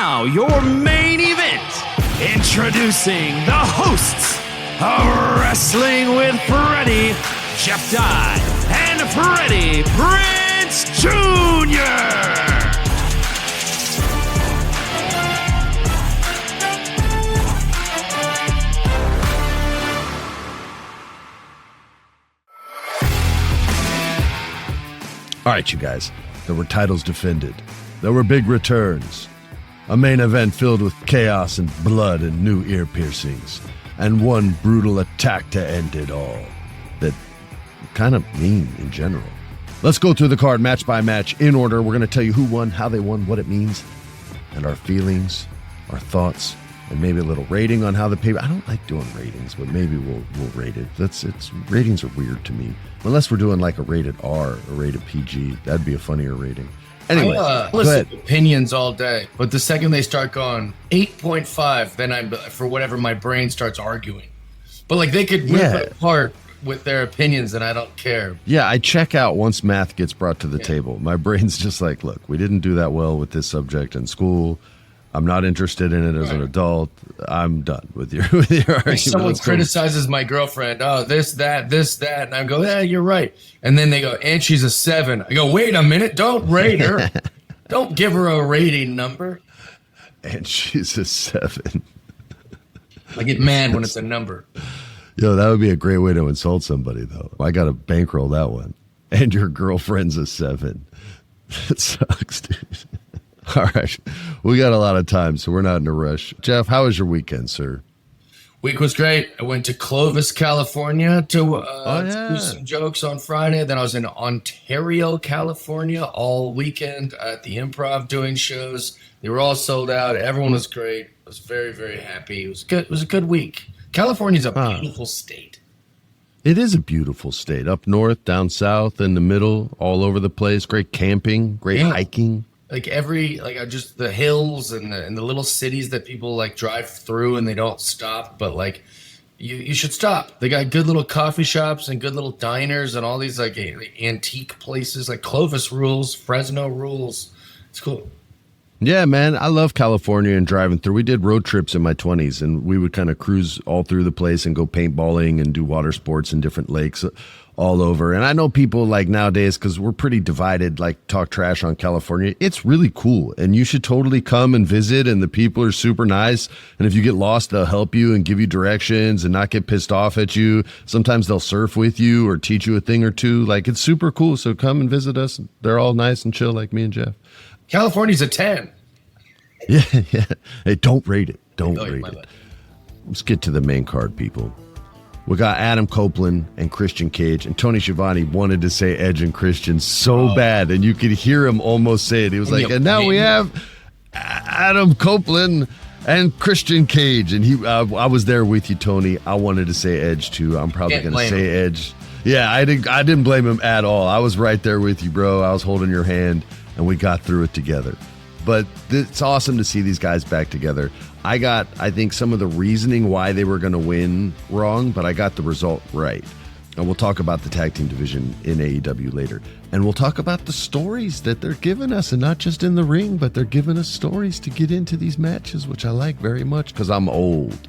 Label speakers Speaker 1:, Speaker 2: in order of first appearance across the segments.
Speaker 1: now, your main event. Introducing the hosts of Wrestling with Freddie, Jeff Dye, and Freddie Prinze Jr.
Speaker 2: All right, you guys, there were titles defended. There were big returns. A main event filled with chaos and blood and new ear piercings. And one brutal attack to end it all. That kind of mean in general. Let's go through the card match by match in order. We're going to tell you who won, how they won, what it means, and our feelings, our thoughts, and maybe a little rating on how the pay. I don't like doing ratings, but maybe we'll rate it. Ratings are weird to me. Unless we're doing like a rated R, a rated PG. That'd be a funnier rating. Anyway,
Speaker 3: I listen to opinions all day, but the second they start going 8.5, then for whatever my brain starts arguing. But like they could rip it apart with their opinions, and I don't care. Yeah,
Speaker 2: I check out once math gets brought to the table. My brain's just like, look, we didn't do that well with this subject in school. I'm not interested in it as an adult. I'm done with your argument.
Speaker 3: If someone criticizes my girlfriend, this, that, and I go, yeah, you're right. And then they go, and she's a 7. I go, wait a minute, don't rate her. Don't give her a rating number.
Speaker 2: And she's a 7.
Speaker 3: I get mad when it's a number.
Speaker 2: Yo, that would be a great way to insult somebody, though. I got to bankroll that one. And your girlfriend's a 7. That sucks, dude. All right. We got a lot of time, so we're not in a rush. Jeff, how was your weekend, sir?
Speaker 3: Week was great. I went to Clovis, California to do some jokes on Friday. Then I was in Ontario, California all weekend at the Improv doing shows. They were all sold out. Everyone was great. I was very, very happy. It was good. It was a good week. California's a beautiful state.
Speaker 2: It is a beautiful state. Up north, down south, in the middle, all over the place. Great camping, great hiking.
Speaker 3: Like just the hills and the little cities that people like drive through and they don't stop, but like you should stop. They got good little coffee shops and good little diners and all these like antique places. Like Clovis rules, Fresno rules. It's cool.
Speaker 2: Yeah, man, I love California and driving through. We did road trips in my 20s, and we would kind of cruise all through the place and go paintballing and do water sports in different lakes all over. And I know people like nowadays, because we're pretty divided, like talk trash on California. It's really cool, and you should totally come and visit, and the people are super nice. And if you get lost, they'll help you and give you directions and not get pissed off at you. Sometimes they'll surf with you or teach you a thing or two. Like, it's super cool, so come and visit us. They're all nice and chill like me and Jeff.
Speaker 3: California's a 10.
Speaker 2: Yeah. Hey, don't rate it. Don't rate it. Let's get to the main card, people. We got Adam Copeland and Christian Cage, and Tony Schiavone wanted to say Edge and Christian so bad, and you could hear him almost say it. He was like, and now we have Adam Copeland and Christian Cage. And I was there with you, Tony. I wanted to say Edge, too. I'm probably going to say Edge. Yeah, I didn't blame him at all. I was right there with you, bro. I was holding your hand, and we got through it together. But it's awesome to see these guys back together. I think, some of the reasoning why they were going to win wrong, but I got the result right. And we'll talk about the tag team division in AEW later. And we'll talk about the stories that they're giving us, and not just in the ring, but they're giving us stories to get into these matches, which I like very much because I'm old.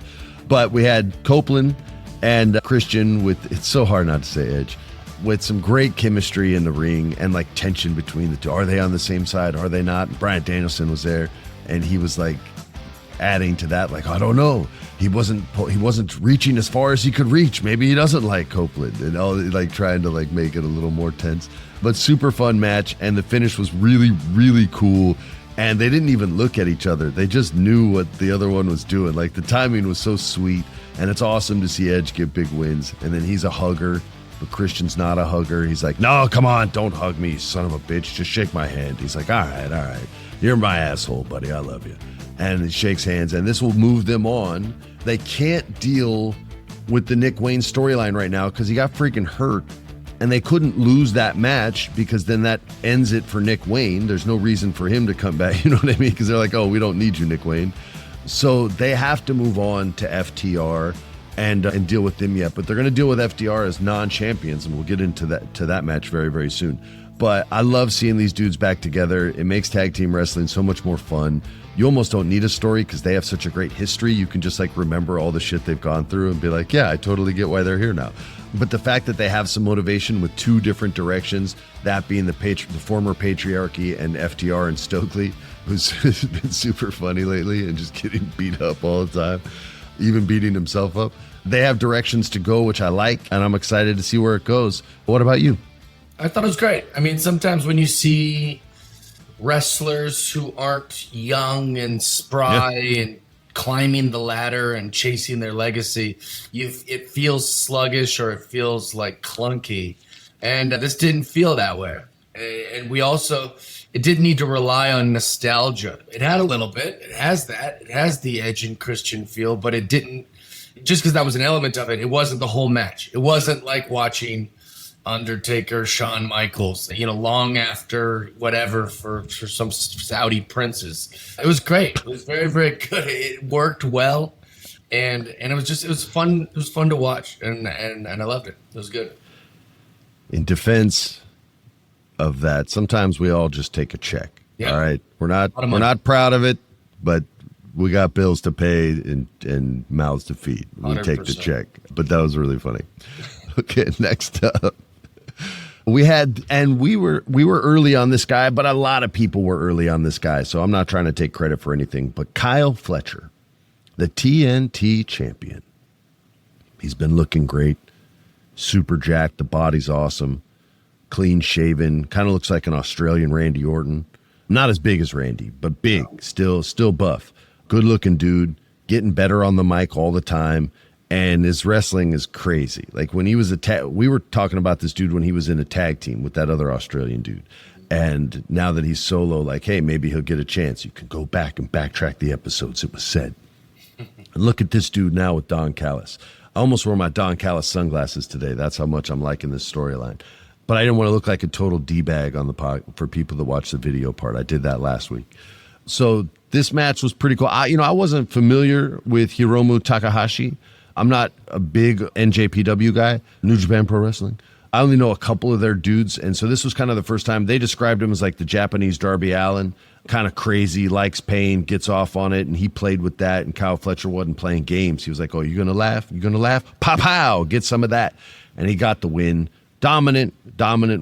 Speaker 2: But we had Copeland and Christian with, it's so hard not to say Edge, with some great chemistry in the ring and like tension between the two. Are they on the same side? Are they not? Bryan Danielson was there, and he was like adding to that, like, I don't know. He wasn't reaching as far as he could reach. Maybe he doesn't like Copeland, and all like trying to like make it a little more tense. But super fun match, and the finish was really, really cool. And they didn't even look at each other. They just knew what the other one was doing. Like, the timing was so sweet, and it's awesome to see Edge get big wins. And then he's a hugger, but Christian's not a hugger. He's like, no, come on, don't hug me, son of a bitch. Just shake my hand. He's like, all right. You're my asshole, buddy. I love you. And he shakes hands, and this will move them on. They can't deal with the Nick Wayne storyline right now because he got freaking hurt, and they couldn't lose that match because then that ends it for Nick Wayne. There's no reason for him to come back, you know what I mean? Because they're like, oh, we don't need you, Nick Wayne. So they have to move on to FTR and deal with them yet. But they're going to deal with FTR as non-champions, and we'll get into that match very, very soon. But I love seeing these dudes back together. It makes tag team wrestling so much more fun. You almost don't need a story because they have such a great history. You can just like remember all the shit they've gone through and be like, yeah, I totally get why they're here now. But the fact that they have some motivation with two different directions, that being the former patriarchy and FTR and Stokely, who's been super funny lately and just getting beat up all the time, even beating himself up. They have directions to go, which I like, and I'm excited to see where it goes. What about you?
Speaker 3: I thought it was great. I mean, sometimes when you see wrestlers who aren't young and spry and climbing the ladder and chasing their legacy, it feels sluggish or it feels like clunky. And this didn't feel that way. And it didn't need to rely on nostalgia. It had a little bit. It has that. It has the Edge and Christian feel, but it didn't, just because that was an element of it, it wasn't the whole match. It wasn't like watching Undertaker, Shawn Michaels, long after whatever for some Saudi princes. It was great. It was very, very good. It worked well, and it was fun. It was fun to watch, and I loved it. It was good.
Speaker 2: In defense of that, sometimes we all just take a check. Yeah. All right, we're not proud of it, but we got bills to pay and mouths to feed. We 100%. Take the check. But that was really funny. Okay, next up. We were early on this guy, but a lot of people were early on this guy, so I'm not trying to take credit for anything. But Kyle Fletcher, the TNT champion, he's been looking great, super jacked, the body's awesome, clean shaven, kind of looks like an Australian Randy Orton. Not as big as Randy, but big, still buff. Good looking dude, getting better on the mic all the time. And his wrestling is crazy. Like when he was we were talking about this dude when he was in a tag team with that other Australian dude. And now that he's solo, like, hey, maybe he'll get a chance. You can go back and backtrack the episodes. It was said. And look at this dude now with Don Callis. I almost wore my Don Callis sunglasses today. That's how much I'm liking this storyline. But I didn't want to look like a total D-bag on the pod for people that watch the video part. I did that last week. So this match was pretty cool. I wasn't familiar with Hiromu Takahashi. I'm not a big NJPW guy, New Japan Pro Wrestling. I only know a couple of their dudes, and so this was kind of the first time. They described him as like the Japanese Darby Allin, kind of crazy, likes pain, gets off on it, and he played with that, and Kyle Fletcher wasn't playing games. He was like, oh, you're going to laugh? You're going to laugh? Pow, get some of that. And he got the win. Dominant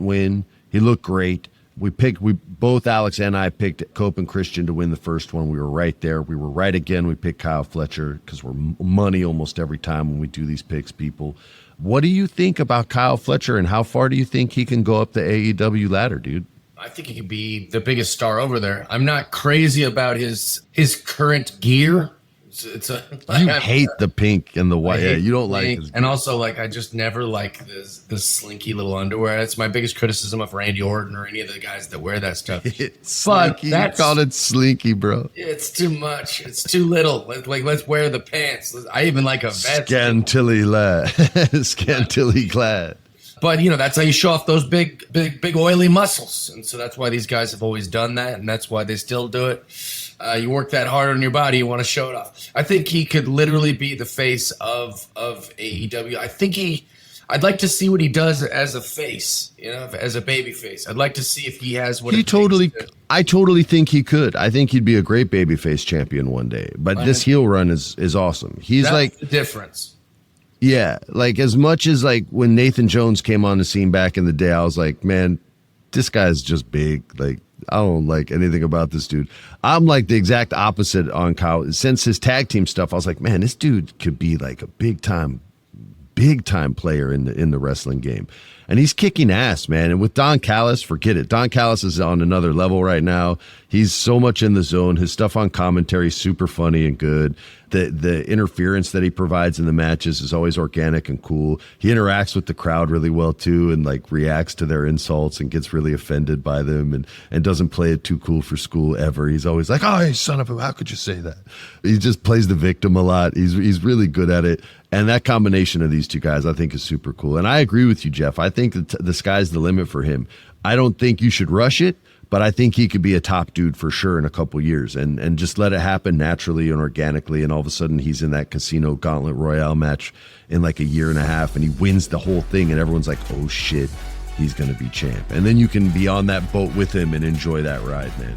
Speaker 2: win. He looked great. We both, Alex and I, picked Cope and Christian to win the first one. We were right there. We were right again. We picked Kyle Fletcher because we're money almost every time when we do these picks, people. What do you think about Kyle Fletcher, and how far do you think he can go up the AEW ladder, dude?
Speaker 3: I think he could be the biggest star over there. I'm not crazy about his current gear.
Speaker 2: You hate the pink and the white. Yeah, you don't like it.
Speaker 3: And also, I just never like this slinky little underwear. That's my biggest criticism of Randy Orton or any of the guys that wear that stuff.
Speaker 2: But you called it slinky, bro.
Speaker 3: It's too much. It's too little. Let's wear the pants. I even like a vest.
Speaker 2: Scantily clad.
Speaker 3: But, that's how you show off those big oily muscles. And so that's why these guys have always done that. And that's why they still do it. You work that hard on your body, you want to show it off. I think he could literally be the face of AEW. I'd like to see what he does as a face, as a baby face. I'd like to see if he has what
Speaker 2: I totally think he could. I think he'd be a great babyface champion one day. But this heel run is awesome. That's like
Speaker 3: the difference.
Speaker 2: Yeah, like as much as like when Nathan Jones came on the scene back in the day, I was like, man, this guy's just big. Like, I don't like anything about this dude. I'm like the exact opposite on Kyle. Since his tag team stuff, I was like, man, this dude could be like a big time player in the wrestling game. And he's kicking ass, man. And with Don Callis, forget it. Don Callis is on another level right now. He's so much in the zone. His stuff on commentary is super funny and good. The interference that he provides in the matches is always organic and cool. He interacts with the crowd really well too, and like reacts to their insults and gets really offended by them, and doesn't play it too cool for school ever. He's always like, oh, you son of a, how could you say that? He just plays the victim a lot. He's really good at it. And that combination of these two guys, I think, is super cool. And I agree with you, Jeff. I think that the sky's the limit for him. I don't think you should rush it, but I think he could be a top dude for sure in a couple years, and just let it happen naturally and organically. And all of a sudden he's in that Casino Gauntlet Royale match in like a year and a half, and he wins the whole thing. And everyone's like, oh shit, he's going to be champ. And then you can be on that boat with him and enjoy that ride, man.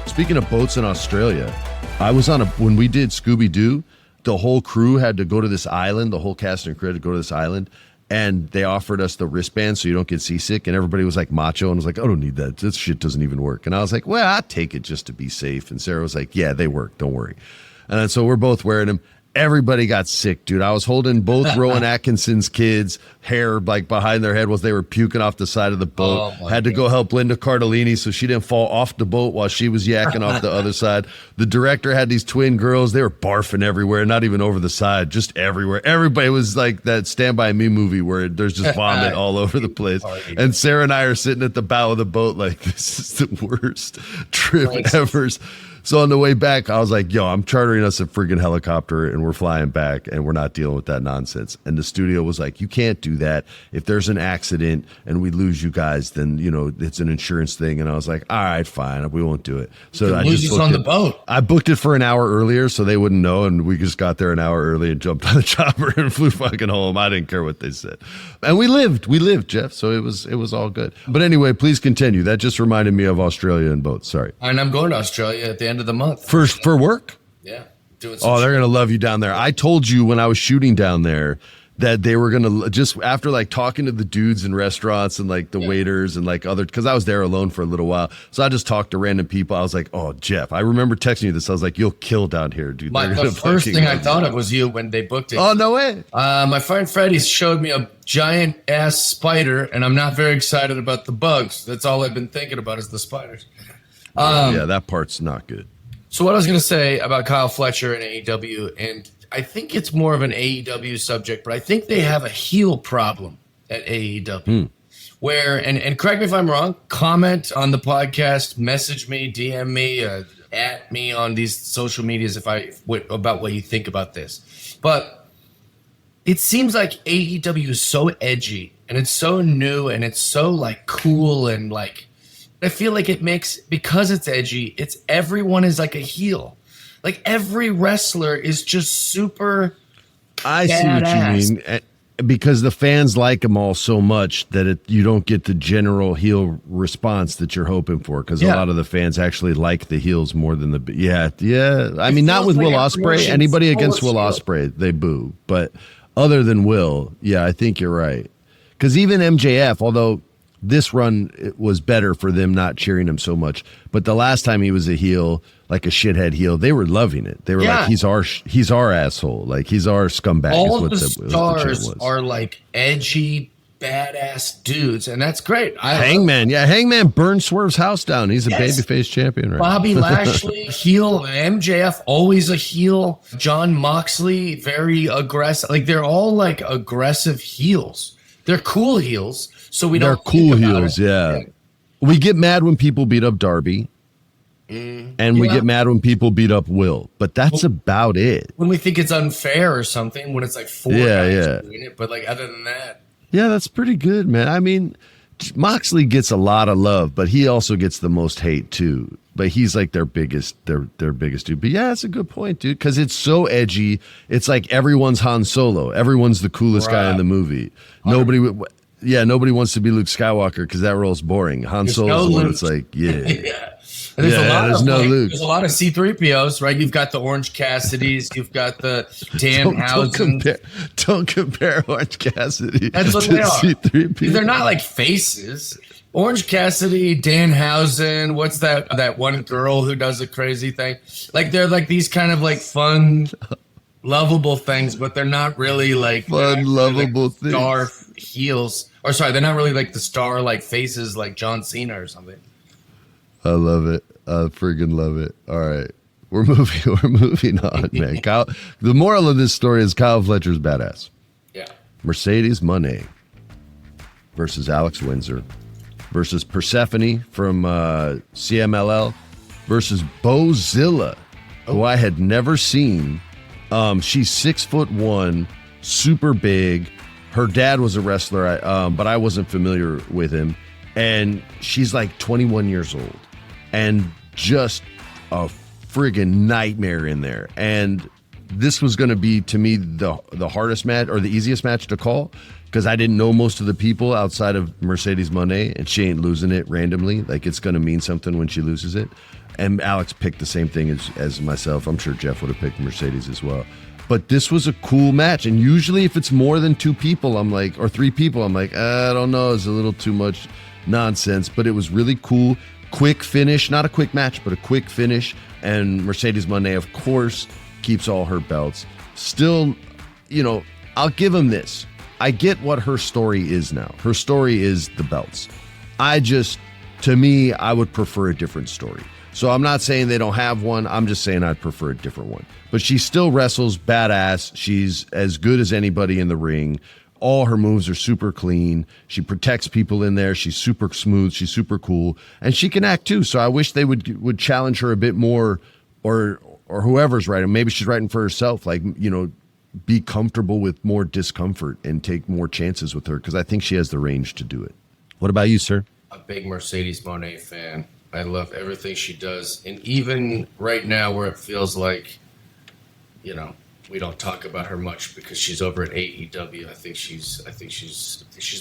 Speaker 2: Speaking of boats in Australia, I was on when we did Scooby-Doo, the whole crew had to go to this island, the whole cast and crew had to go to this island, and they offered us the wristband so you don't get seasick, and everybody was like macho and was like, I don't need that. This shit doesn't even work. And I was like, well, I'll take it just to be safe. And Sarah was like, yeah, they work. Don't worry. And so we're both wearing them. Everybody got sick, dude. I was holding both Rowan Atkinson's kids' hair like behind their head while they were puking off the side of the boat. Had to go help Linda Cardellini so she didn't fall off the boat while she was yakking off the other side. The director had these twin girls. They were barfing everywhere, not even over the side, just everywhere. Everybody was like that Stand By Me movie where there's just vomit all over the place. And Sarah and I are sitting at the bow of the boat like, this is the worst trip ever. So on the way back, I was like, yo, I'm chartering us a friggin' helicopter and we're flying back and we're not dealing with that nonsense. And the studio was like, you can't do that. If there's an accident and we lose you guys, then, you know, it's an insurance thing. And I was like, all right, fine. We won't do it. So I just booked
Speaker 3: on
Speaker 2: it.
Speaker 3: The boat.
Speaker 2: I booked it for an hour earlier so they wouldn't know. And we just got there an hour early and jumped on the chopper and flew fucking home. I didn't care what they said. And we lived, Jeff. So it was all good. But anyway, please continue. That just reminded me of Australia and boats. Sorry.
Speaker 3: And I'm going to Australia at the end of the month.
Speaker 2: For work?
Speaker 3: Yeah.
Speaker 2: They're going to love you down there. I told you when I was shooting down there that they were going to just after like talking to the dudes in restaurants and like the waiters and like other, because I was there alone for a little while. So I just talked to random people. I was like, oh, Jeff, I remember texting you this. I was like, you'll kill down here, dude.
Speaker 3: The first thing I thought of was you when they booked it.
Speaker 2: Oh, no way.
Speaker 3: My friend Freddie showed me a giant ass spider and I'm not very excited about the bugs. That's all I've been thinking about is the spiders.
Speaker 2: Yeah, that part's not good.
Speaker 3: So what I was going to say about Kyle Fletcher and AEW, and I think it's more of an AEW subject, but I think they have a heel problem at AEW. Where, and correct me if I'm wrong, comment on the podcast, message me, DM me, at me on these social medias about what you think about this. But it seems like AEW is so edgy, and it's so new, and it's so like cool, and like I feel like it makes, because it's edgy, everyone is like a heel. Like every wrestler is just super
Speaker 2: I
Speaker 3: badass.
Speaker 2: See what you mean. Because the fans like them all so much that you don't get the general heel response that you're hoping for. Because a lot of the fans actually like the heels more than the yeah. I mean, not with Will Ospreay. Anybody against Will Ospreay, they boo. But other than Will, yeah, I think you're right. Because even MJF, although this run it was better for them not cheering him so much, but the last time he was a heel, like a shithead heel, they were loving it. They were like, he's our asshole, like he's our scumbag.
Speaker 3: All the stars are like edgy, badass dudes, and that's great.
Speaker 2: Hangman burned Swerve's house down. He's a babyface champion, right?
Speaker 3: Bobby Lashley, heel. MJF, always a heel. John Moxley, very aggressive. Like they're all like aggressive heels. They're cool heels. So they're
Speaker 2: cool heels, yeah. We get mad when people beat up Darby, and we get mad when people beat up Will, but that's about it.
Speaker 3: When we think it's unfair or something, when it's like four guys doing it, but like other than that.
Speaker 2: Yeah, that's pretty good, man. I mean, Moxley gets a lot of love, but he also gets the most hate too. But he's like their biggest dude. But yeah, that's a good point, dude, because it's so edgy. It's like everyone's Han Solo. Everyone's the coolest guy in the movie. Nobody wants to be Luke Skywalker because that role's boring. Han Solo's the one that's like,
Speaker 3: And there's Luke. There's a lot of C-3POs, right? You've got the Orange Cassidys. You've got the Danhausen.
Speaker 2: Don't compare Orange Cassidy
Speaker 3: That's what
Speaker 2: to
Speaker 3: they are.
Speaker 2: C-3PO.
Speaker 3: They're not like faces. Orange Cassidy, Danhausen. What's that one girl who does a crazy thing? Like they're like these kind of like fun, lovable things, but they're not really like
Speaker 2: fun, lovable things.
Speaker 3: Star heels. Or sorry, they're not really like the star like faces like John Cena or something.
Speaker 2: I love it. I friggin' love it. All right. We're moving on, man. Kyle, the moral of this story is Kyle Fletcher's badass.
Speaker 3: Yeah.
Speaker 2: Mercedes Moné versus Alex Windsor versus Persephone from CMLL versus Bozilla, who I had never seen. She's 6'1", super big. Her dad was a wrestler, but I wasn't familiar with him. And she's like 21 years old and just a friggin' nightmare in there. And this was going to be, to me, the hardest match or the easiest match to call because I didn't know most of the people outside of Mercedes Moné, and she ain't losing it randomly. Like, it's going to mean something when she loses it. And Alex picked the same thing as myself. I'm sure Jeff would have picked Mercedes as well. But this was a cool match. And usually if it's more than 2 people, I'm like, or 3 people, I'm like, I don't know, it's a little too much nonsense. But it was really cool. Quick finish, not a quick match, but a quick finish. And Mercedes Moné, of course, keeps all her belts. Still, I'll give him this. I get what her story is now. Her story is the belts. To me, I would prefer a different story. So I'm not saying they don't have one. I'm just saying I'd prefer a different one. But she still wrestles badass. She's as good as anybody in the ring. All her moves are super clean. She protects people in there. She's super smooth. She's super cool. And she can act too. So I wish they would challenge her a bit more, or whoever's writing. Maybe she's writing for herself. Like, be comfortable with more discomfort and take more chances with her because I think she has the range to do it. What about you, sir?
Speaker 3: A big Mercedes Moné fan. I love everything she does. And even right now where it feels like, we don't talk about her much because she's over at AEW. I think she's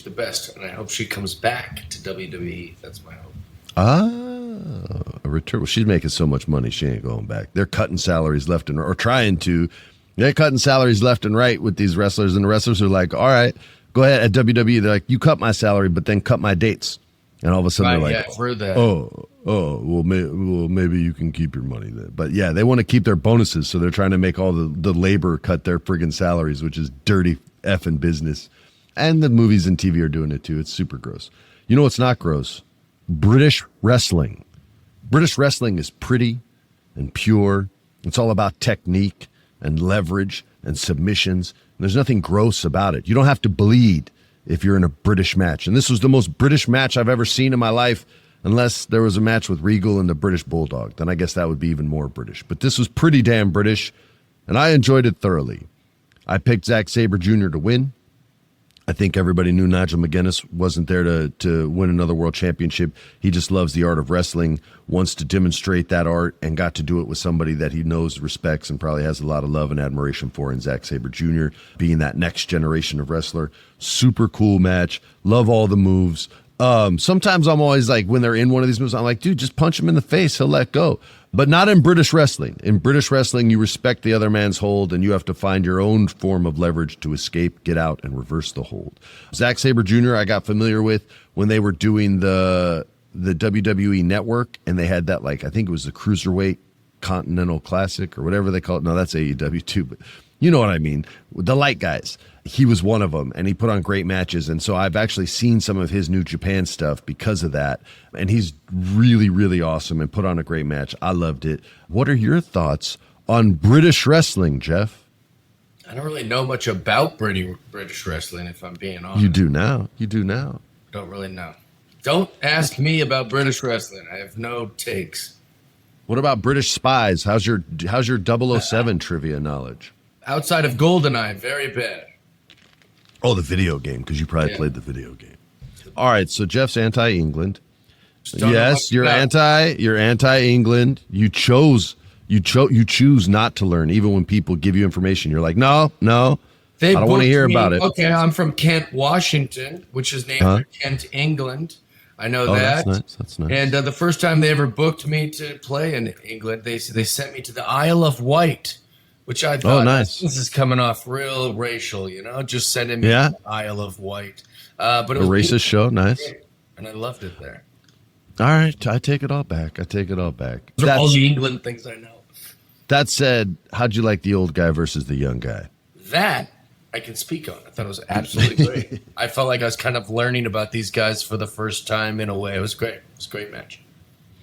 Speaker 3: the best. And I hope she comes back to WWE. That's my hope.
Speaker 2: A return. Well, she's making so much money, she ain't going back. They're cutting salaries left and right, or trying to. They're cutting salaries left and right with these wrestlers, and the wrestlers are like, all right, go ahead. At WWE, they're like, you cut my salary, but then cut my dates. And all of a sudden they're like,
Speaker 3: yeah, I've heard that.
Speaker 2: Well, maybe you can keep your money then. But yeah, they want to keep their bonuses, so they're trying to make all the labor cut their friggin' salaries, which is dirty effing business. And the movies and TV are doing it too. It's super gross. You know what's not gross? British wrestling. British wrestling is pretty and pure. It's all about technique and leverage and submissions. And there's nothing gross about it. You don't have to bleed if you're in a British match. And this was the most British match I've ever seen in my life, unless there was a match with Regal and the British Bulldog. Then I guess that would be even more British. But this was pretty damn British, and I enjoyed it thoroughly. I picked Zack Sabre Jr. to win. I think everybody knew Nigel McGuinness wasn't there to win another world championship. He just loves the art of wrestling, wants to demonstrate that art, and got to do it with somebody that he knows, respects, and probably has a lot of love and admiration for in Zack Sabre Jr., being that next generation of wrestler. Super cool match. Love all the moves. Sometimes I'm always like, when they're in one of these moves, I'm like, dude, just punch him in the face. He'll let go. But not in British wrestling. In British wrestling, you respect the other man's hold, and you have to find your own form of leverage to escape, get out, and reverse the hold. Zack Sabre Jr. I got familiar with when they were doing the WWE Network, and they had that, like, I think it was the Cruiserweight Continental Classic or whatever they call it. No, that's AEW too, but you know what I mean. The light guys. He was one of them, and he put on great matches. And so I've actually seen some of his New Japan stuff because of that. And he's really, really awesome and put on a great match. I loved it. What are your thoughts on British wrestling, Jeff?
Speaker 3: I don't really know much about British wrestling, if I'm being honest.
Speaker 2: You do now.
Speaker 3: Don't really know. Don't ask me about British wrestling. I have no takes.
Speaker 2: What about British Spies? How's your 007 trivia knowledge?
Speaker 3: Outside of GoldenEye, very bad.
Speaker 2: Oh, the video game, because you probably played the video game. All right, so Jeff's anti-England. Yes, you're anti-England. You choose not to learn, even when people give you information. You're like, no, I don't want to hear about it.
Speaker 3: Okay, I'm from Kent, Washington, which is named for Kent, England. I know that.
Speaker 2: That's nice.
Speaker 3: And the first time they ever booked me to play in England, they sent me to the Isle of Wight, which I thought, this is coming off real racial, just sending me to the Isle of Wight. But it was
Speaker 2: a racist show, nice.
Speaker 3: And I loved it there.
Speaker 2: All right, I take it all back.
Speaker 3: Those are all the England things I know.
Speaker 2: That said, how'd you like the old guy versus the young guy?
Speaker 3: That I can speak on. I thought it was absolutely great. I felt like I was kind of learning about these guys for the first time in a way. It was great. It was a great match.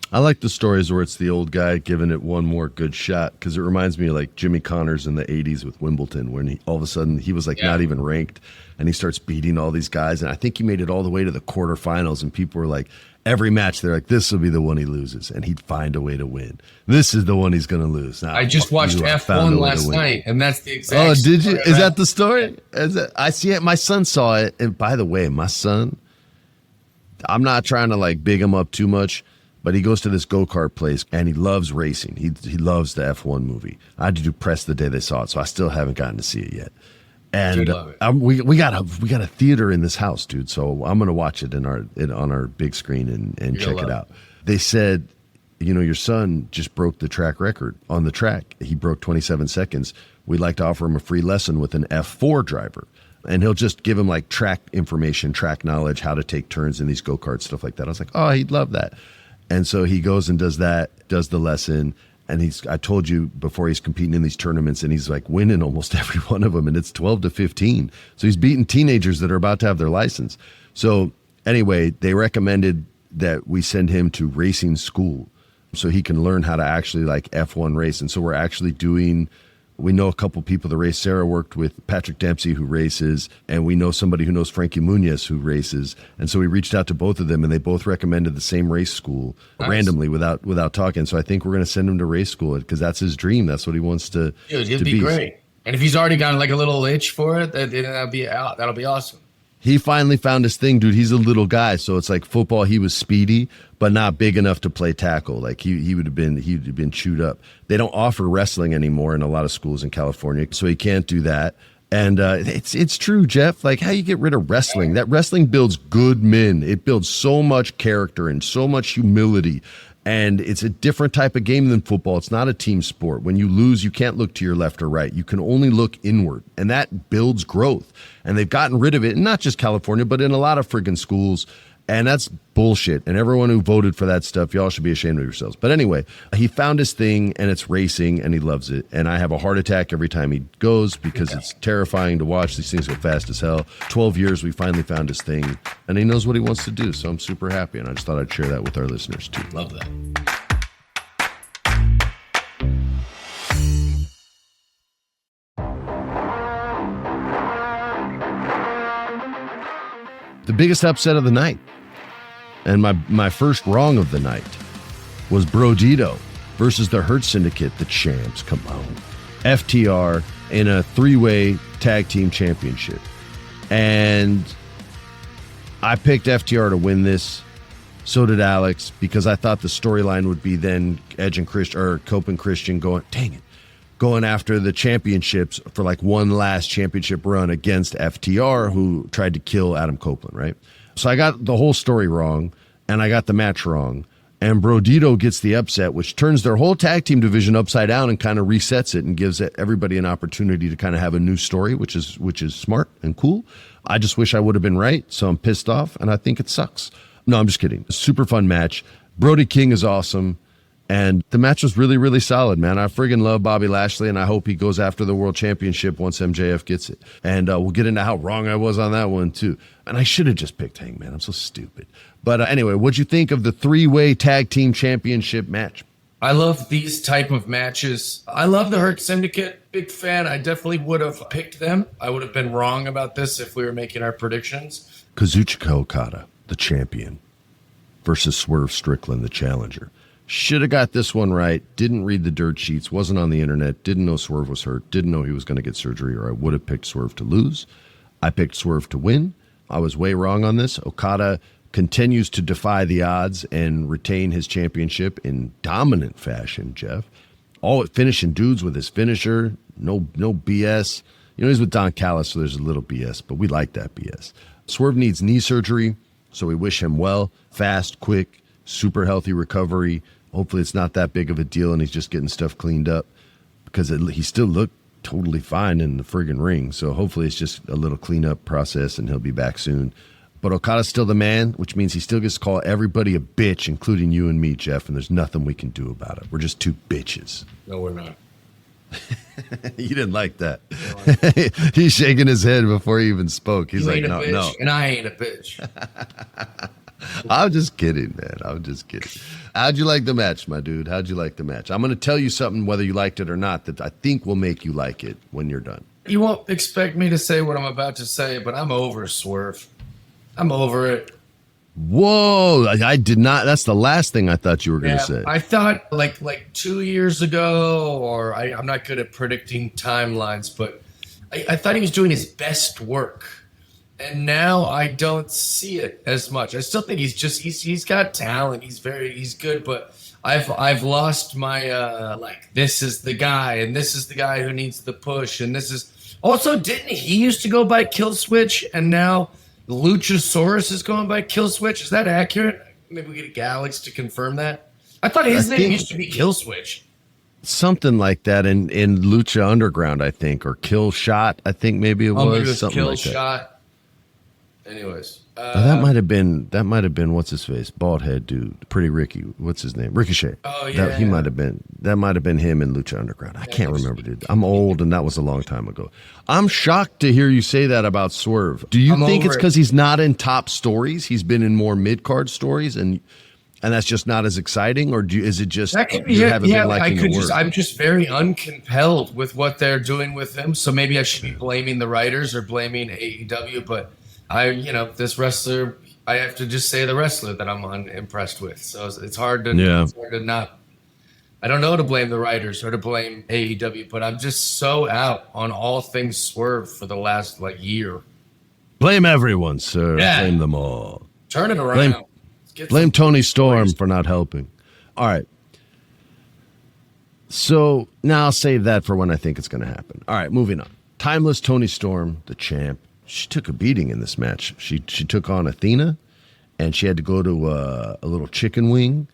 Speaker 2: I like the stories where it's the old guy giving it one more good shot, because it reminds me of like Jimmy Connors in the 80s with Wimbledon, when all of a sudden he was like not even ranked, and he starts beating all these guys. And I think he made it all the way to the quarterfinals, and people were like, every match they're like, this will be the one he loses, and he'd find a way to win. This is the one he's going to lose. Now,
Speaker 3: I just watched F1 last night, and that's the exact
Speaker 2: Oh, did you? Is that the story? I see it. My son saw it. And by the way, my son, I'm not trying to like big him up too much, But he goes to this go-kart place, and he loves racing. He loves the F1 movie. I had to do press the day they saw it, so I still haven't gotten to see it yet. And we got a theater in this house, dude. So I'm gonna watch it on our big screen and check it out. They said, your son just broke the track record on the track. He broke 27 seconds. We'd like to offer him a free lesson with an F4 driver. And he'll just give him like track information, track knowledge, how to take turns in these go-karts, stuff like that. I was like, oh, he'd love that. And so he goes and does that, does the lesson. And I told you before, he's competing in these tournaments and he's like winning almost every one of them. And it's 12 to 15. So he's beating teenagers that are about to have their license. So anyway, they recommended that we send him to racing school so he can learn how to actually like F1 race. And so we're actually we know a couple people that race. Sarah worked with Patrick Dempsey, who races, and we know somebody who knows Frankie Muniz, who races. And so we reached out to both of them, and they both recommended the same race school randomly without talking. So I think we're going to send him to race school because that's his dream. That's what he wants to.
Speaker 3: Dude, he'll be great. And if he's already got like a little itch for it, that'll be awesome.
Speaker 2: He finally found his thing, dude. He's a little guy, so it's like football. He was speedy, but not big enough to play tackle. Like he'd have been chewed up. They don't offer wrestling anymore in a lot of schools in California, so he can't do that. And it's true, Jeff. Like, how you get rid of wrestling? That wrestling builds good men. It builds so much character and so much humility. And it's a different type of game than football. It's not a team sport. When you lose, you can't look to your left or right. You can only look inward, and that builds growth. And they've gotten rid of it, and not just California, but in a lot of friggin' schools. And that's bullshit. And everyone who voted for that stuff, y'all should be ashamed of yourselves. But anyway, he found his thing, and it's racing, and he loves it. And I have a heart attack every time he goes because it's terrifying to watch. These things go fast as hell. 12 years, we finally found his thing, and he knows what he wants to do. So I'm super happy, and I just thought I'd share that with our listeners too.
Speaker 3: Love that.
Speaker 2: The biggest upset of the night, and my first wrong of the night, was Brodito versus the Hurt Syndicate, the champs. Come on. FTR in a 3-way tag team championship. And I picked FTR to win this. So did Alex, because I thought the storyline would be then Edge and Christian, or Cope and Christian going after the championships for like one last championship run against FTR, who tried to kill Adam Copeland, right? So I got the whole story wrong, and I got the match wrong. And Brodito gets the upset, which turns their whole tag team division upside down and kind of resets it and gives everybody an opportunity to kind of have a new story, which is smart and cool. I just wish I would have been right, so I'm pissed off, and I think it sucks. No, I'm just kidding. Super fun match. Brody King is awesome. And the match was really, really solid, man. I friggin' love Bobby Lashley, and I hope he goes after the world championship once MJF gets it. And we'll get into how wrong I was on that one, too. And I should have just picked Hangman. I'm so stupid. But anyway, what'd you think of the 3-way tag team championship match?
Speaker 3: I love these type of matches. I love the Hurt Syndicate. Big fan. I definitely would have picked them. I would have been wrong about this if we were making our predictions.
Speaker 2: Kazuchika Okada, the champion, versus Swerve Strickland, the challenger. Should have got this one right. Didn't read the dirt sheets. Wasn't on the internet. Didn't know Swerve was hurt. Didn't know he was going to get surgery, or I would have picked Swerve to lose. I picked Swerve to win. I was way wrong on this. Okada continues to defy the odds and retain his championship in dominant fashion, Jeff. All finishing dudes with his finisher. No BS. He's with Don Callis, so there's a little BS, but we like that BS. Swerve needs knee surgery, so we wish him well. Fast, quick, super healthy recovery. Hopefully it's not that big of a deal and he's just getting stuff cleaned up, because he still looked totally fine in the friggin' ring. So hopefully it's just a little cleanup process and he'll be back soon. But Okada's still the man, which means he still gets to call everybody a bitch, including you and me, Jeff, and there's nothing we can do about it. We're just two bitches.
Speaker 3: No, we're not.
Speaker 2: You didn't like that. No. He's shaking his head before he even spoke. He's like, no, no.
Speaker 3: And I ain't a bitch.
Speaker 2: I'm just kidding, man. I'm just kidding. How'd you like the match, my dude? How'd you like the match? I'm going to tell you something, whether you liked it or not, that I think will make you like it when you're done.
Speaker 3: You won't expect me to say what I'm about to say, but I'm over Swerve. I'm over it.
Speaker 2: Whoa, I did not. That's the last thing I thought you were going to say.
Speaker 3: I thought like 2 years ago, or I'm not good at predicting timelines, but I thought he was doing his best work And now I don't see it as much. I still think he's got talent. He's good, but I've lost my this is the guy and this is the guy who needs the push, and this is also, didn't he used to go by Kill Switch, and now Luchasaurus is going by Kill Switch? Is that accurate? Maybe we get Alex to confirm that. I thought his name used to be Kill Switch.
Speaker 2: Something like that in Lucha Underground, I think, or Kill Shot. I think maybe it was,
Speaker 3: maybe it was
Speaker 2: something
Speaker 3: Kill
Speaker 2: like
Speaker 3: Shot.
Speaker 2: that.
Speaker 3: Anyways,
Speaker 2: that might have been what's his face, bald head dude, Pretty Ricky. What's his name? Ricochet.
Speaker 3: Oh yeah,
Speaker 2: that might have been him in Lucha Underground. I can't remember, dude. I'm old, and that was a long time ago. I'm shocked to hear you say that about Swerve. Do you think it's because he's not in top stories? He's been in more mid card stories, and that's just not as exciting, or is it just
Speaker 3: that could be
Speaker 2: you
Speaker 3: it?
Speaker 2: haven't been liking the work?
Speaker 3: I'm just very uncompelled with what they're doing with him. So maybe I should be blaming the writers or blaming AEW, but this wrestler, I have to just say the wrestler that I'm unimpressed with. So it's hard to not. I don't know to blame the writers or to blame AEW, but I'm just so out on all things Swerve for the last year.
Speaker 2: Blame everyone, sir.
Speaker 3: Yeah.
Speaker 2: Blame them all.
Speaker 3: Turn it around.
Speaker 2: Blame Tony Storm for not helping. All right. So now I'll save that for when I think it's going to happen. All right, moving on. Timeless Tony Storm, the champ. She took a beating in this match. She took on Athena, and she had to go to a little chicken wing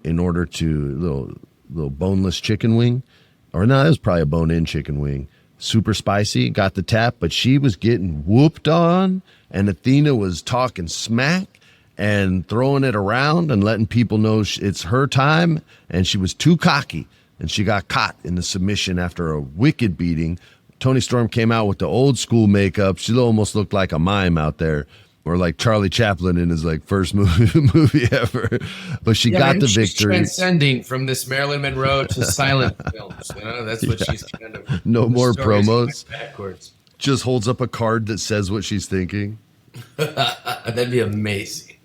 Speaker 2: in order to little boneless chicken wing, or no, it was probably a bone-in chicken wing. Super spicy, got the tap, but she was getting whooped on, and Athena was talking smack and throwing it around and letting people know it's her time, and she was too cocky, and she got caught in the submission after a wicked beating. Tony Storm came out with the old school makeup. She almost looked like a mime out there, or like Charlie Chaplin in his first movie ever. But she got the victory. She's
Speaker 3: transcending from this Marilyn Monroe to silent films. That's what she's kind of.
Speaker 2: No more promos. Backwards. Just holds up a card that says what she's thinking.
Speaker 3: That'd be amazing.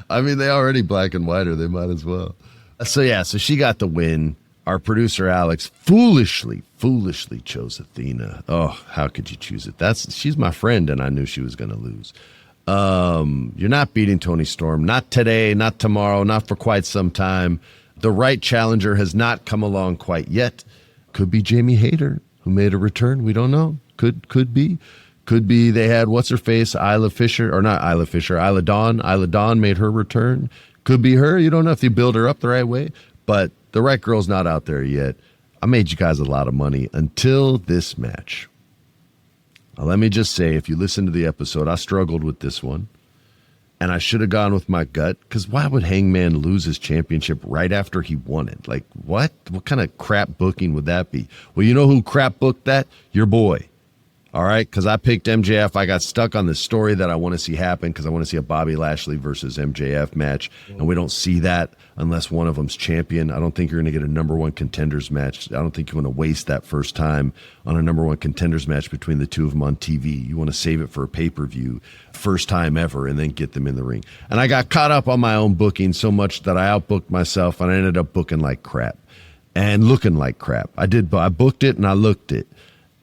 Speaker 2: I mean, they already black and white her. They might as well. So she got the win. Our producer, Alex, foolishly chose Athena. Oh, how could you choose it? She's my friend, and I knew she was going to lose. You're not beating Tony Storm. Not today, not tomorrow, not for quite some time. The right challenger has not come along quite yet. Could be Jamie Hayter, who made a return. We don't know. Could be. Could be they had, what's-her-face, Isla Dawn. Isla Dawn made her return. Could be her. You don't know if you build her up the right way. But the right girl's not out there yet. I made you guys a lot of money until this match. Now, let me just say, if you listen to the episode, I struggled with this one. And I should have gone with my gut, because why would Hangman lose his championship right after he won it? What? What kind of crap booking would that be? Well, you know who crap booked that? Your boy. All right, because I picked MJF. I got stuck on the story that I want to see happen because I want to see a Bobby Lashley versus MJF match, and we don't see that unless one of them's champion. I don't think you're going to get a number one contenders match. I don't think you want to waste that first time on a number one contenders match between the two of them on TV. You want to save it for a pay-per-view, first time ever, and then get them in the ring. And I got caught up on my own booking so much that I outbooked myself, and I ended up booking like crap and looking like crap. I booked it and I looked it.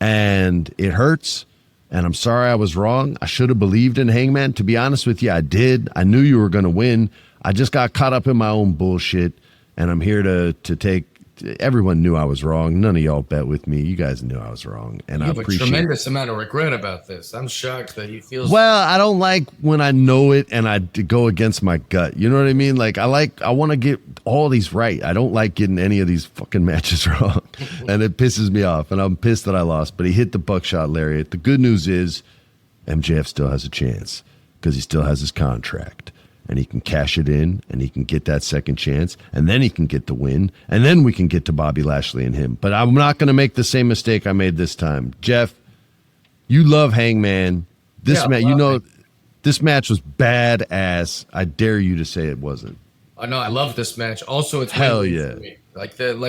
Speaker 2: And it hurts, and I'm sorry I was wrong. I should have believed in Hangman. To be honest with you, I did. I knew you were going to win. I just got caught up in my own bullshit, and I'm here to take everyone knew I was wrong. None of y'all bet with me. You guys knew I was wrong, and I appreciate
Speaker 3: a tremendous amount of regret about this. I'm shocked that you feel.
Speaker 2: Well, I don't like when I know it and I go against my gut. You know what I mean? I want to get all these right. I don't like getting any of these fucking matches wrong, and it pisses me off. And I'm pissed that I lost. But he hit the buckshot lariat. The good news is, MJF still has a chance because he still has his contract. And he can cash it in, and he can get that second chance, and then he can get the win, and then we can get to Bobby Lashley and him. But I'm not going to make the same mistake I made this time. Jeff, you love Hangman. This this match was badass. I dare you to say it wasn't.
Speaker 3: I know. I love this match. Also, it's
Speaker 2: hell yeah.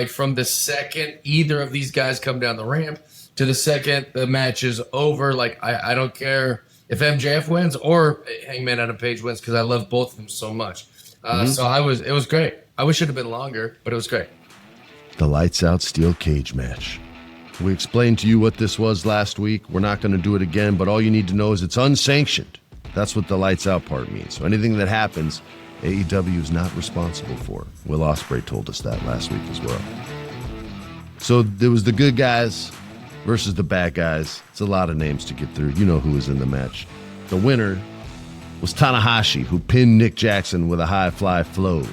Speaker 3: From the second either of these guys come down the ramp to the second the match is over. I don't care if MJF wins or Hangman Adam Page wins because I love both of them so much. So it was great. I wish it had been longer, but it was great.
Speaker 2: The lights out steel cage match. We explained to you what this was last week. We're not going to do it again, but all you need to know is it's unsanctioned. That's what the lights out part means. So anything that happens, AEW is not responsible for. Will Ospreay told us that last week as well. So there was the good guys versus the bad guys. It's a lot of names to get through. You know who was in the match. The winner was Tanahashi, who pinned Nick Jackson with a high fly flow.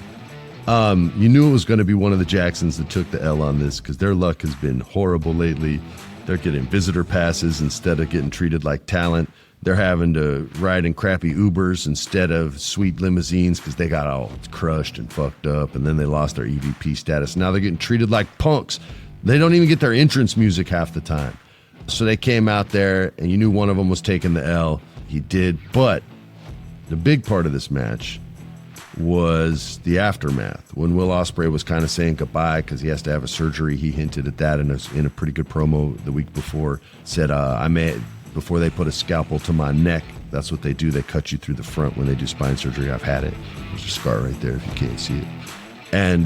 Speaker 2: You knew it was going to be one of the Jacksons that took the L on this because their luck has been horrible lately. They're getting visitor passes instead of getting treated like talent. They're having to ride in crappy Ubers instead of sweet limousines because they got all crushed and fucked up, and then they lost their EVP status. Now they're getting treated like punks. They don't even get their entrance music half the time. So they came out there, and you knew one of them was taking the L. He did, but the big part of this match was the aftermath. When Will Ospreay was kind of saying goodbye because he has to have a surgery, he hinted at that in a pretty good promo the week before. Said, before they put a scalpel to my neck, that's what they do. They cut you through the front when they do spine surgery. I've had it. There's a scar right there if you can't see it. And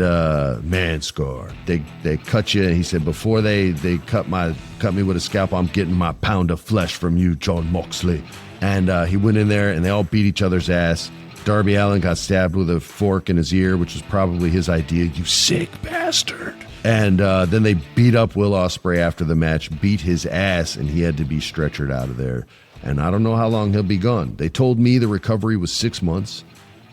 Speaker 2: man, Scar, they cut you. And he said, before they cut me with a scalpel, I'm getting my pound of flesh from you, John Moxley. And he went in there and they all beat each other's ass. Darby Allin got stabbed with a fork in his ear, which was probably his idea. You sick bastard. And then they beat up Will Ospreay after the match, beat his ass, and he had to be stretchered out of there. And I don't know how long he'll be gone. They told me the recovery was 6 months.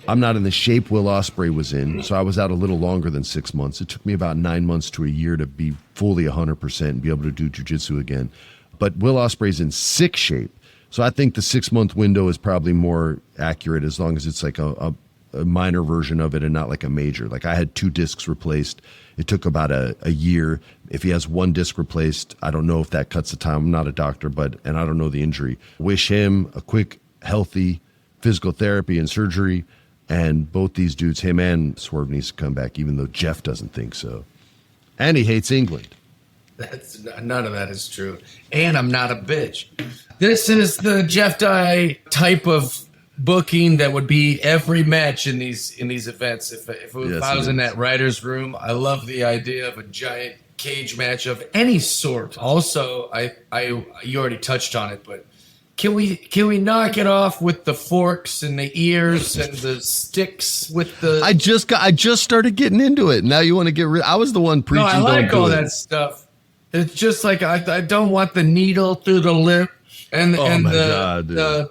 Speaker 2: I'm not in the shape Will Ospreay was in, so I was out a little longer than 6 months. It took me about 9 months to a year to be fully 100% and be able to do jiu-jitsu again. But Will Ospreay's in sick shape. So I think the 6 month window is probably more accurate as long as it's like a minor version of it and not like a major. Like I had 2 discs replaced. It took about a year. If he has 1 disc replaced, I don't know if that cuts the time. I'm not a doctor, and I don't know the injury. Wish him a quick, healthy physical therapy and surgery. And both these dudes, him and Swerve, needs to come back, even though Jeff doesn't think so. And he hates England.
Speaker 3: None of that is true. And I'm not a bitch. This is the Jeff Dye type of booking that would be every match in these events. If I was in that writer's room, I love the idea of a giant cage match of any sort. Also, you already touched on it, but can we knock it off with the forks and the ears and the sticks with the?
Speaker 2: I just started getting into it. Now you want to get rid? I was the one preaching.
Speaker 3: No, I like all that stuff. It's just like I don't want the needle through the lip and the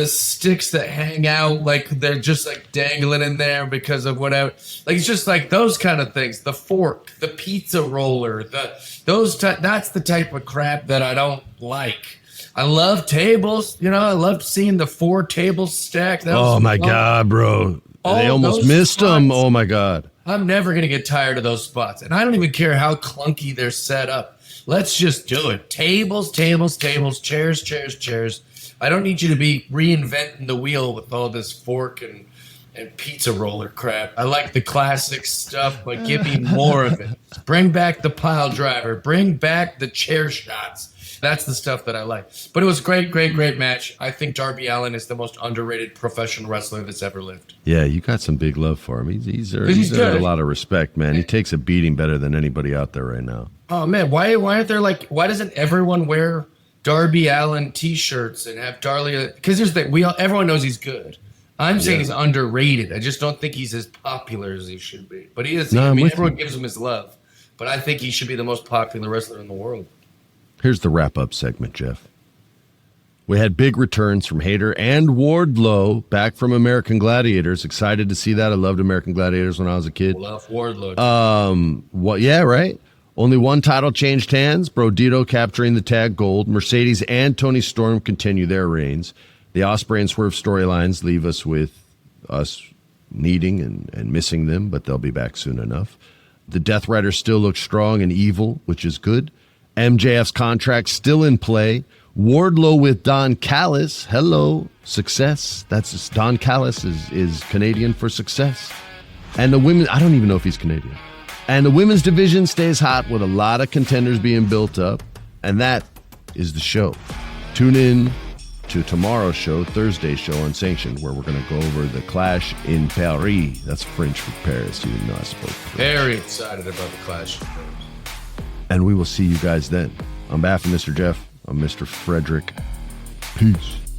Speaker 3: sticks that hang out like they're just like dangling in there because of whatever. Like it's just like those kind of things. The fork, the pizza roller, that's the type of crap that I don't like. I love tables. I loved seeing the 4 tables stacked.
Speaker 2: Oh my God, bro! They almost missed them. Oh my God!
Speaker 3: I'm never gonna get tired of those spots, and I don't even care how clunky they're set up. Let's just do it. Tables, tables, tables, chairs, chairs, chairs. I don't need you to be reinventing the wheel with all this fork and pizza roller crap. I like the classic stuff, but give me more of it. Bring back the pile driver. Bring back the chair shots. That's the stuff that I like. But it was great, great, great match. I think Darby Allin is the most underrated professional wrestler that's ever lived.
Speaker 2: Yeah, you got some big love for him. He's got a lot of respect, man. He takes a beating better than anybody out there right now.
Speaker 3: Oh man, why aren't there why doesn't everyone wear Darby Allin t-shirts and have Darby? Because everyone knows he's good. I'm saying he's underrated. I just don't think he's as popular as he should be. But he is. Everyone gives him his love. But I think he should be the most popular wrestler in the world.
Speaker 2: Here's the wrap-up segment, Jeff. We had big returns from Hayter and Wardlow back from American Gladiators. Excited to see that. I loved American Gladiators when I was a kid.
Speaker 3: Love Wardlow.
Speaker 2: Yeah, right. Only one title changed hands. Brodito capturing the tag gold. Mercedes and Tony Storm continue their reigns. The Ospreay and Swerve storylines leave us with us needing and missing them, but they'll be back soon enough. The Death Riders still look strong and evil, which is good. MJF's contract still in play. Wardlow with Don Callis. Hello, success. That's just, Don Callis is Canadian for success. And the women, I don't even know if he's Canadian. And the women's division stays hot with a lot of contenders being built up. And that is the show. Tune in to tomorrow's show, Thursday's show, Unsanctioned, where we're going to go over the Clash in Paris. That's French for Paris. You didn't know I spoke French.
Speaker 3: Very excited about the Clash.
Speaker 2: And we will see you guys then. On behalf of Mr. Jeff, I'm Mr. Frederick. Peace.